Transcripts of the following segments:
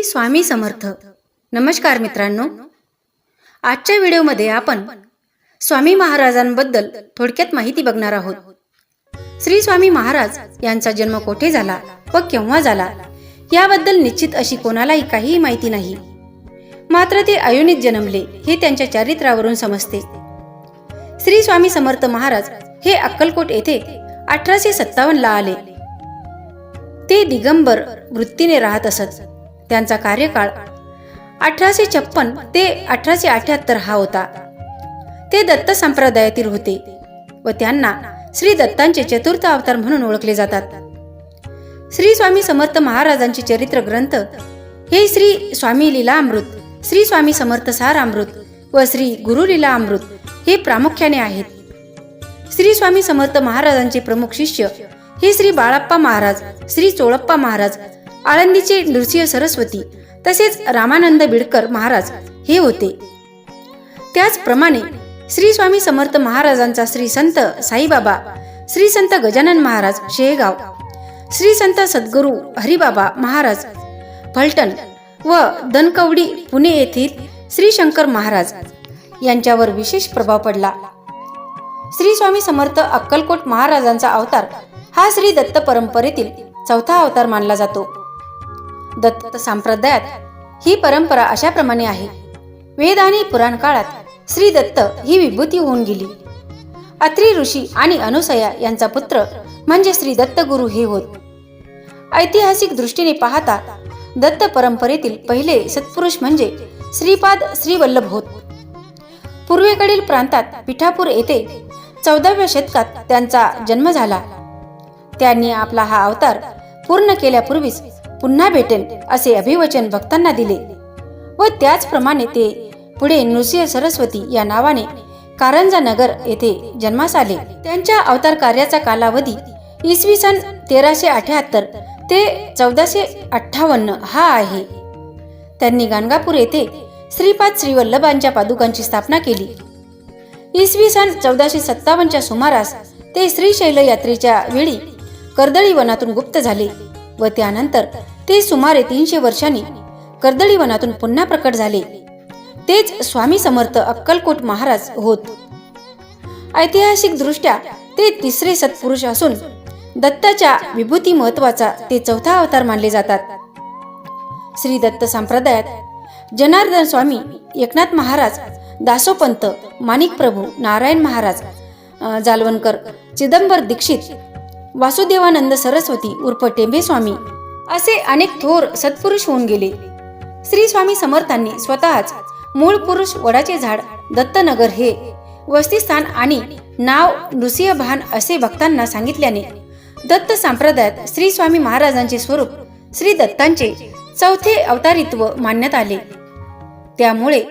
श्री स्वामी समर्थ. नमस्कार मित्रांनो, आजच्या व्हिडिओमध्ये आपण स्वामी महाराजांबद्दल थोडक्यात माहिती बघणार आहोत. श्री स्वामी महाराज यांचा जन्म कोठे झाला व केव्हा झाला याबद्दल निश्चित अशी कोणालाही काहीही माहिती नाही. मात्र ते अयोनीत जन्मले हे त्यांच्या चारित्र्यावरून समजते. श्री स्वामी समर्थ महाराज हे अक्कलकोट येथे 1857 ला आले. ते दिगंबर वृत्तीने राहत असत. त्यांचा कार्यकाळ 1856 ते 1878 हा होता. ते दत्त संप्रदायातील होते व त्यांना श्री दत्तांचे चतुर्थ अवतार म्हणून ओळखले जातात. श्री स्वामी समर्थ महाराजांचे चरित्र ग्रंथ हे श्री स्वामी लीलामृत, श्री स्वामी समर्थ सारामृत व श्री गुरु लीलामृत हे प्रामुख्याने आहेत. श्री स्वामी समर्थ महाराजांचे प्रमुख शिष्य हे श्री बाळप्पा महाराज, श्री चोळप्पा महाराज, आळंदीचे नृसिंह सरस्वती तसेच रामानंद बिडकर महाराज हे होते. त्याचप्रमाणे श्री स्वामी समर्थ महाराजांचा श्री संत साईबाबा, श्री संत गजानन महाराज शेगाव, श्री संत सद्गुरू हरिबाबा महाराज फलटण व दनकवडी पुणे येथील श्री शंकर महाराज यांच्यावर विशेष प्रभाव पडला. श्री स्वामी समर्थ अक्कलकोट महाराजांचा अवतार हा श्री दत्त परंपरेतील चौथा अवतार मानला जातो. दत्त संप्रदायात ही परंपरा अशा प्रमाणे आहे. वेद आणि पुराण काळात श्री दत्त ही विभूती होऊन गेली. अत्री ऋषी आणि अनुसया यांचा पुत्र म्हणजे श्री दत्त गुरु हे होत. ऐतिहासिक दृष्टीने पाहता दत्त परंपरेतील पहिले सत्पुरुष म्हणजे श्रीपाद श्रीवल्लभ होत. पूर्वेकडील प्रांतात पिठापूर येथे 14व्या शतकात त्यांचा जन्म झाला. त्यांनी आपला हा अवतार पूर्ण केल्यापूर्वीच पुन्हा भेटेल असे अभिवचन भक्तांना दिले व त्याचप्रमाणे ते पुढे नृसिंह सरस्वती या नावाने कारंजा नगर येथे जन्मास आले. त्यांच्या अवतार कार्याचा कालावधी इसवी सन 1378 ते 1458 हा आहे. त्यांनी गाणगापूर येथे श्रीपाद श्रीवल्लभांच्या पादुकांची स्थापना केली. इसवी सन 1457च्या सुमारास ते श्रीशैल यात्रेच्या वेळी कर्दळी वनातून गुप्त झाले व त्यानंतर ते सुमारे 300 वर्षांनी कर्दळी वनातून पुन्हा प्रकट झाले. तेच स्वामी समर्थ अक्कलकोट महाराज होत. ऐतिहासिक दृष्ट्या ते तिसरे सत्पुरुष असून दत्ताच्या विभूती महत्वाचा ते चौथा अवतार मानले जातात. श्री दत्त संप्रदायात जनार्दन स्वामी, एकनाथ महाराज, दासोपंत, माणिक प्रभू, नारायण महाराज जालवणकर, चिदंबर दीक्षित, वासुदेवानंद सरस्वती उर्फ टेंबे स्वामी असे अनेक थोर सत्पुरुष होऊन गेले. श्री स्वामी समर्थांनी स्वतःच मूळ पुरुष वडाचे झाड दत्तनगर हे वस्तीस्थान आणि नाव नृसिंहभान असे भक्तांना सांगितल्याने दत्त संप्रदायात श्री स्वामी महाराजांचे स्वरूप श्री दत्तांचे चौथे अवतारित्व मानण्यात आले. त्यामुळे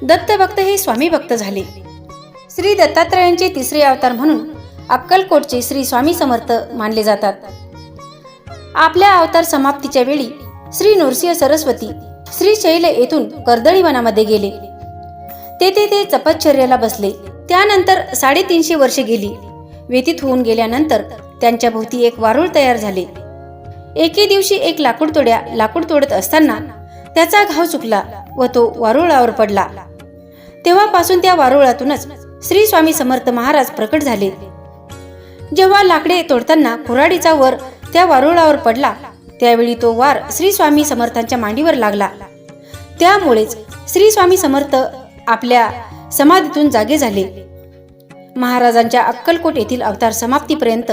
दत्त भक्त हे स्वामी भक्त झाले. श्री दत्तात्रयांचे तिसरे अवतार म्हणून अक्कलकोटचे श्री स्वामी समर्थ मानले जातात. आपल्या अवतार समाप्तीच्या वेळी श्री नृसिंह सरस्वती श्रीशैल येथून कर्दळी वनामध्ये गेले. तेथे ते तपश्चर्याला बसले. त्यानंतर 350 वर्षे गेली. व्यतीत होऊन गेल्यानंतर त्यांच्या भोवती एक वारुळ तयार झाले. एके दिवशी एक लाकूड तोडत असताना त्याचा घाव चुकला व तो वारुळावर पडला. तेव्हापासून त्या वारुळातूनच श्री स्वामी समर्थ महाराज प्रकट झाले. जेव्हा लाकडे तोडताना कुऱ्हाडीचा वर त्या वारुळावर पडला त्यावेळी तो वार श्री स्वामी समर्थांच्या मांडीवर लागला. त्यामुळेच श्री स्वामी समर्थ आपल्या समाधीतून जागे झाले. महाराजांच्या अक्कलकोट येथील अवतार समाप्तीपर्यंत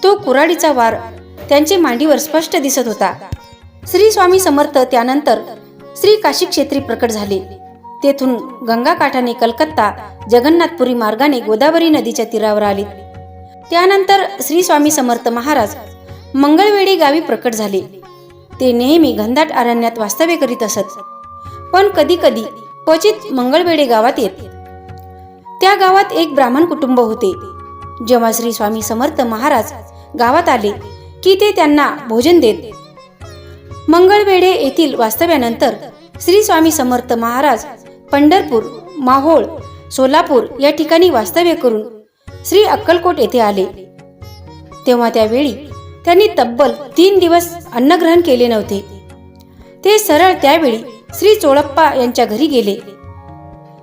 तो कुऱ्हाडीचा वार त्यांच्या मांडीवर स्पष्ट दिसत होता. श्री स्वामी समर्थ त्यानंतर श्री काशी क्षेत्री प्रकट झाले. तेथून गंगा काठाने कलकत्ता जगन्नाथपुरी मार्गाने गोदावरी नदीच्या तीरावर आले. त्यानंतर श्री स्वामी समर्थ महाराज मंगळवेढी गावी प्रकट झाले. ते नेहमी घनदाट अरण्यात वास्तव्य करीत असत, पण कधी कधी क्वचित मंगळवेढे गावात येत. त्या गावात एक ब्राह्मण कुटुंब होते. जेव्हा श्री स्वामी समर्थ महाराज गावात आले की ते त्यांना भोजन देत. मंगळवेढे येथील वास्तव्यानंतर श्री स्वामी समर्थ महाराज पंढरपूर, माहोळ, सोलापूर या ठिकाणी वास्तव्य करून श्री अक्कलकोट येथे आले. तेव्हा त्यावेळी त्यांनी तब्बल 3 दिवस अन्नग्रहण केले नव्हते. ते सरळ त्यावेळी श्री चोळप्पा यांच्या घरी गेले.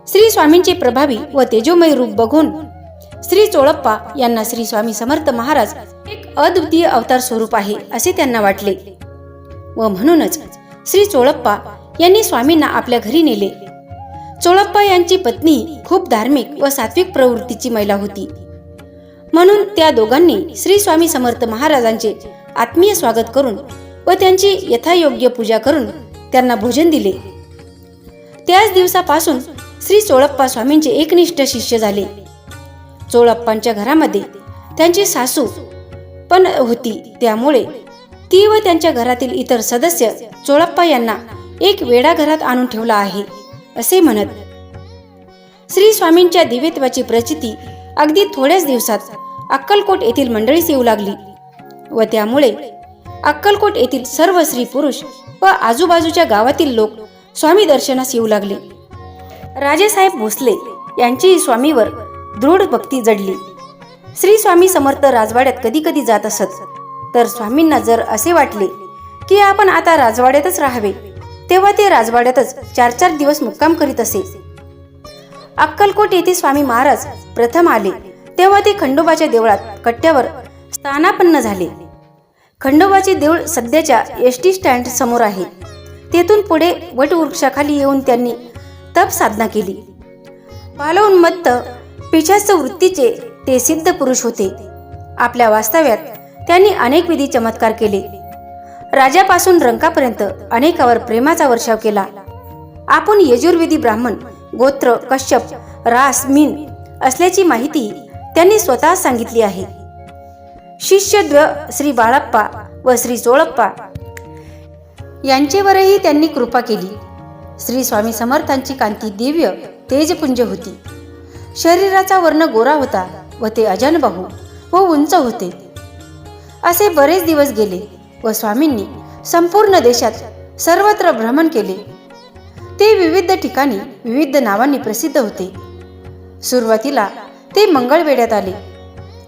श्री स्वामींचे प्रभावी व तेजोमय रूप बघून श्री चोळप्पा यांना श्री स्वामी समर्थ महाराज एक अद्वितीय अवतार स्वरूप आहे असे त्यांना वाटले व म्हणूनच श्री चोळप्पा यांनी स्वामींना आपल्या घरी नेले. चोळप्पा यांची पत्नी खूप धार्मिक व सात्विक प्रवृत्तीची महिला होती, म्हणून त्या दोघांनी श्री स्वामी समर्थ महाराजांचे आत्मीय स्वागत करून व त्यांची यथायोग्य पूजा करून त्यांना भोजन दिले. त्याच दिवसापासून श्री चोळप्पा स्वामींचे एकनिष्ठ शिष्य झाले. चोळप्पांच्या घरामध्ये त्यांची सासू पण होती, त्यामुळे ती व त्यांच्या घरातील इतर सदस्य चोळप्पा यांना एक वेडा घरात आणून ठेवला आहे असे म्हणत. श्री स्वामींच्या दिव्यत्वाची प्रचिती अगदी थोड्याच दिवसात अक्कलकोट येथील मंडळीस येऊ लागली व त्यामुळे अक्कलकोट येथील सर्व स्त्री पुरुष व आजूबाजूच्या गावातील लोक स्वामी दर्शनास येऊ लागले. राजेसाहेब भोसले यांची स्वामीवर दृढ भक्ती जडली. श्री स्वामी समर्थ राजवाड्यात कधी कधी जात असत, तर स्वामींना जर असे वाटले की आपण आता राजवाड्यातच राहावे, तेव्हा ते राजवाड्यातच 4-4 दिवस मुक्काम करीत असे. अक्कलकोट येथे स्वामी महाराज प्रथम आले तेव्हा ते खंडोबाच्या देवळात कट्ट्यावर स्थानापन्न झाले. खंडोबाचे देऊळ सध्याच्या एसटी स्टँड समोर आहे. तेथून पुढे वटवृक्षाखाली येऊन त्यांनी तप साधना केली. बालोन्मत्त पिशाच वृत्तीचे ते सिद्ध पुरुष होते. आपल्या वास्तव्यात त्यांनी अनेक विधी चमत्कार केले. राजापासून रंकापर्यंत अनेकावर प्रेमाचा वर्षाव केला. आपण यजुर्वेदी ब्राह्मण गोत्र कश्यप रास मीन असल्याची माहिती त्यांनी स्वतः सांगितली आहे. शिष्यद्वय श्री बाळप्पा व श्री चोळप्पा यांचेवरही त्यांनी कृपा केली. श्री स्वामी समर्थांची कांती दिव्य तेजपुंज होती. शरीराचा वर्ण गोरा होता व ते अजानबाहू व उंच होते. असे बरेच दिवस गेले व स्वामींनी संपूर्ण देशात सर्वत्र भ्रमण केले. ते विविध ठिकाणी विविध नावांनी प्रसिद्ध होते. सुरुवातीला ते मंगळवेढ्यात आले,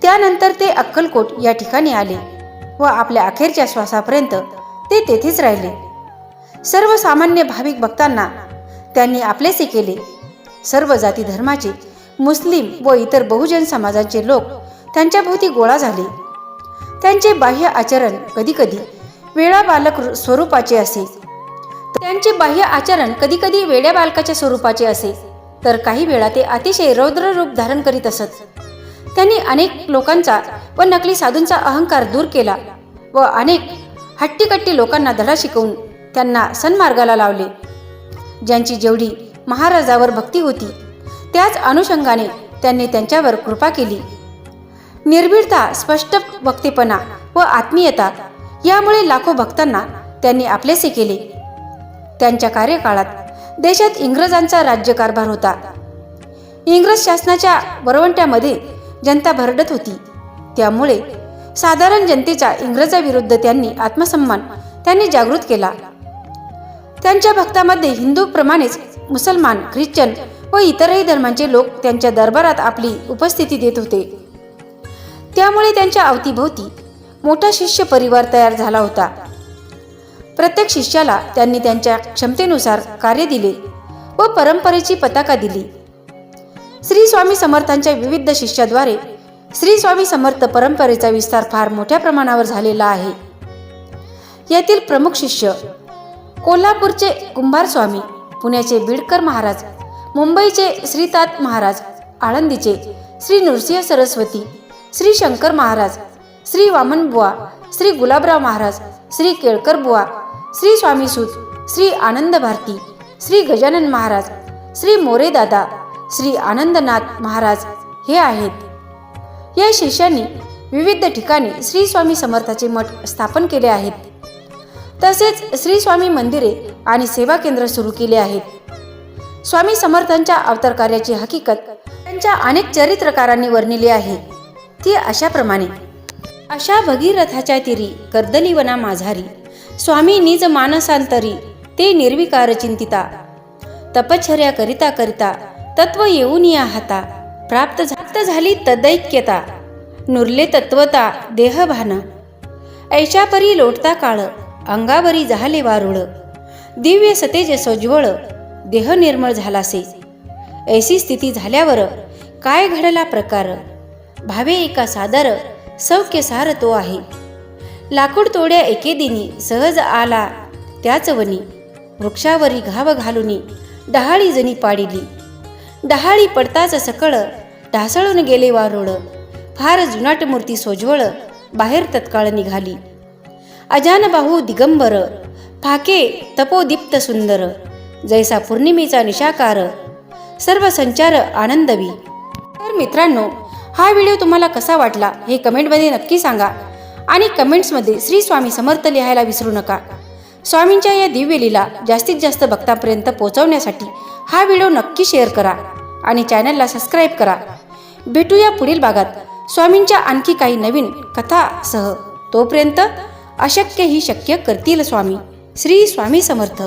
त्यानंतर ते अक्कलकोट या ठिकाणी आले व आपल्या अखेरच्या श्वासापर्यंत ते तेथेच राहिले. सर्वसामान्य भाविक भक्तांना त्यांनी आपलेसे केले. सर्व जाती धर्माचे, मुस्लिम व इतर बहुजन समाजाचे लोक त्यांच्याभोवती गोळा झाले. त्यांचे बाह्य आचरण कधीकधी वेडा बालक स्वरूपाचे असे, वेड्या बालकाच्या स्वरूपाचे असे, तर काही वेळा ते अतिशय रौद्र रूप धारण करीत असत. त्यांनी अनेक लोकांचा व नकली साधूंचा अहंकार दूर केला व अनेक हट्टीकट्टी लोकांना धडा शिकवून त्यांना सन्मार्गाला लावले. ज्यांची जेवढी महाराजावर भक्ती होती त्याच अनुषंगाने त्यांनी त्यांच्यावर कृपा केली. निर्भीडता, स्पष्ट वक्तेपणा व आत्मीयता यामुळे लाखो भक्तांना त्यांनी आपलेसे केले. त्यांच्या कार्यकाळात देशात इंग्रजांचा राज्यकारभार होता. इंग्रज शासनाच्या वरवंट्यामध्ये जनता भरडत होती, त्यामुळे साधारण जनतेचा इंग्रजाविरुद्ध त्यांनी आत्मसन्मान त्यांनी जागृत केला. त्यांच्या भक्तांमध्ये हिंदूप्रमाणेच मुसलमान, ख्रिश्चन व इतरही धर्मांचे लोक त्यांच्या दरबारात आपली उपस्थिती देत होते. त्यामुळे त्यांच्या अवतीभोवती मोठा शिष्य परिवार तयार झाला होता. प्रत्येक शिष्याला त्यांनी त्यांच्या क्षमतेनुसार कार्य दिले व परंपरेची पताका दिली. श्री स्वामी समर्थांच्या विविध शिष्याद्वारे श्री स्वामी समर्थ परंपरेचा विस्तार फार मोठ्या प्रमाणावर झालेला आहे. यातील प्रमुख शिष्य कोल्हापूरचे कुंभार स्वामी, पुण्याचे बिडकर महाराज, मुंबईचे श्रीतात महाराज, आळंदीचे श्री नृसिंह सरस्वती, श्री शंकर महाराज, श्री वामनबुवा, श्री गुलाबराव महाराज, श्री केळकर बुवा, श्री स्वामीसूत, श्री आनंद भारती, श्री गजानन महाराज, श्री मोरेदादा, श्री आनंदनाथ महाराज हे आहेत. या शिष्यांनी विविध ठिकाणी श्री स्वामी समर्थाचे मठ स्थापन केले आहेत. तसेच श्री स्वामी मंदिरे आणि सेवा केंद्र सुरू केले आहेत. स्वामी समर्थांच्या अवतार कार्याची हकीकत त्यांच्या अनेक चरित्रकारांनी वर्णिली आहे. ती अशाप्रमाणे: अशा भगीरथाच्या तीरी कर्दलीवना माझारी, स्वामी निज मानसांतरी ते निर्विकार चिंतिता, तपश्चर्या करिता करिता तत्व येऊन या हाता, प्राप्त झाली तदैक्यता, नुरले तत्वता देहभान, ऐशापरी लोटता काळ, अंगावरी झाले वारुळ, दिव्य सतेज सोज्वळ देह निर्मळ झालासे. ऐसी स्थिती झाल्यावर काय घडला प्रकार, भावे एका सादर सौख्य सार तो आहे. लाकूड तोड्या एके दिनी सहज आला त्याच वनी, वृक्षावरी घाव घालुनी डहाळी जणी पाडिली. डहाळी पडताच सकळ ढासळून गेले वारुळ, फार जुनाट मूर्ती सोज्वळ बाहेर तत्काळ निघाली. अजान बाहू दिगंबर फाके तपोदीप्त सुंदर, जैसा पौर्णिमेचा निशाकार सर्व संचार आनंदवी. तर मित्रांनो, हा व्हिडिओ तुम्हाला कसा वाटला हे कमेंटमध्ये नक्की सांगा आणि कमेंट्समध्ये श्री स्वामी समर्थ लिहायला विसरू नका. स्वामींच्या या दिव्य लीला जास्तीत जास्त भक्तांपर्यंत पोहोचवण्यासाठी हा व्हिडिओ नक्की शेअर करा आणि चॅनलला सबस्क्राईब करा. भेटूया पुढील भागात स्वामींच्या आणखी काही नवीन कथासह. तोपर्यंत अशक्य ही शक्य करतील स्वामी. श्री स्वामी समर्थ.